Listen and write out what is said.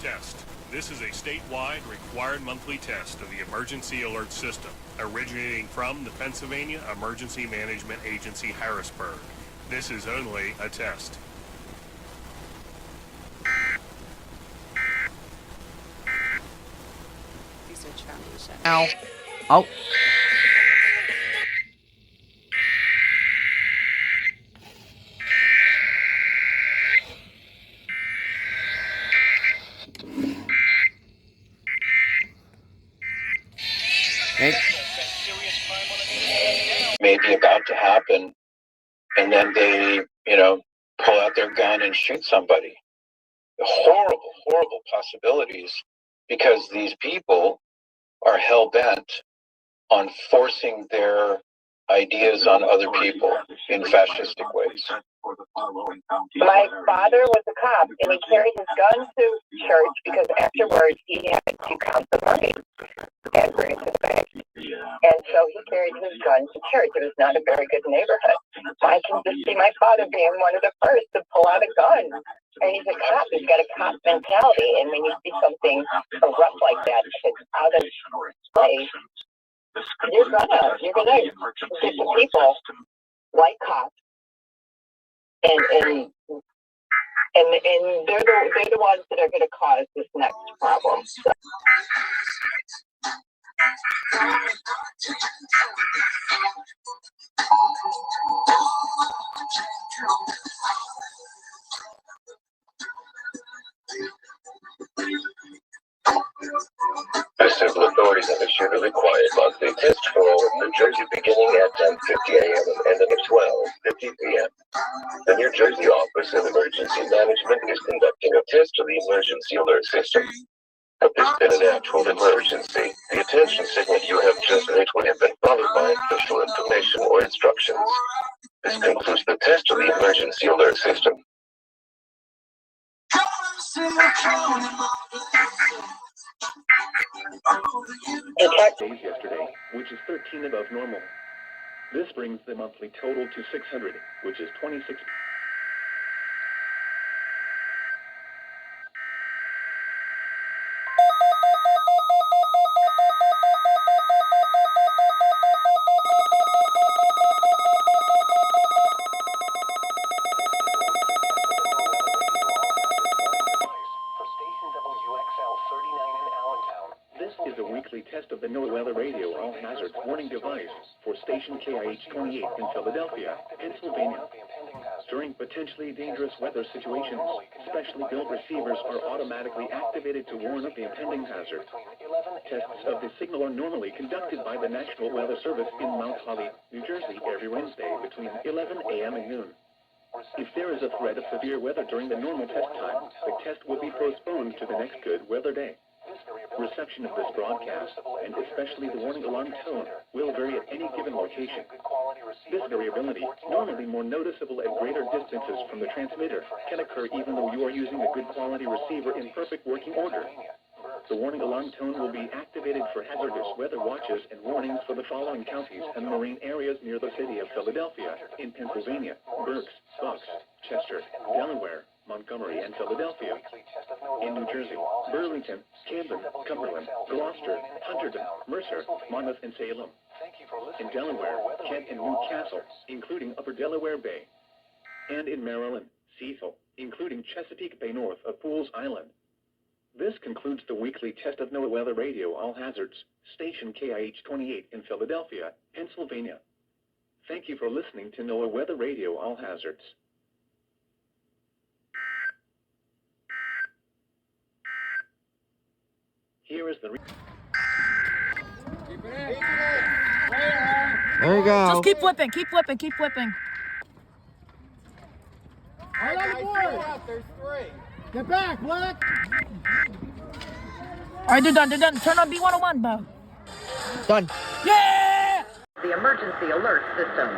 Test. This is a statewide required monthly test of the emergency alert system, originating from the Pennsylvania Emergency Management Agency, Harrisburg. This is only a test. Research Foundation. Ow. Oh. Okay. May be about to happen, and then they, pull out their gun and shoot somebody. Horrible, horrible possibilities, because these people are hell-bent on forcing their ideas on other people in fascistic ways. My father was a cop, and he carried his gun to church because afterwards he had to count the money and bring it to the bank. And so he carried his gun to church. It was not a very good neighborhood. I can just see my father being one of the first to pull out a gun. And he's a cop. He's got a cop mentality. And when you see something rough like that, it's out of place, you're gonna get the people like cops. And they're the ones that are going to cause this next problem. So. The civil authorities have issued a required monthly test for all of New Jersey beginning at 10:50 a.m. and ending at 12:50 p.m. The New Jersey Office of Emergency Management is conducting a test of the emergency alert system. Had this been an actual emergency, the attention signal you have just heard would have been followed by official information or instructions. This concludes the test of the emergency alert system. Days yesterday, which is 13 above normal. This brings the monthly total to 600, which is 26. Test of the NOAA Weather Radio All Hazards Warning Device for station KIH-28 in Philadelphia, Pennsylvania. During potentially dangerous weather situations, specially built receivers are automatically activated to warn of the impending hazard. Tests of the signal are normally conducted by the National Weather Service in Mount Holly, New Jersey, every Wednesday between 11 a.m. and noon. If there is a threat of severe weather during the normal test time, the test will be postponed to the next good weather day. Reception of this broadcast, and especially the warning alarm tone, will vary at any given location. This variability, normally more noticeable at greater distances from the transmitter, can occur even though you are using a good quality receiver in perfect working order. The warning alarm tone will be activated for hazardous weather watches and warnings for the following counties and marine areas near the city of Philadelphia, in Pennsylvania: Berks, Bucks, Chester, Delaware, Montgomery, and Philadelphia. In New Jersey: Burlington, Camden, Cumberland, Gloucester, Hunterdon, Mercer, Monmouth, and Salem. In Delaware: Kent and Newcastle, including Upper Delaware Bay. And in Maryland: Cecil, including Chesapeake Bay north of Fools Island. This concludes the weekly test of NOAA Weather Radio All Hazards, station KIH-28 in Philadelphia, Pennsylvania. Thank you for listening to NOAA Weather Radio All Hazards. Here is the There you go. Just keep flipping, keep flipping, keep flipping. All on the board. There's 3. Get back, Black. All right, they're done. Turn on B101, Bo. Done. Yeah! The emergency alert system.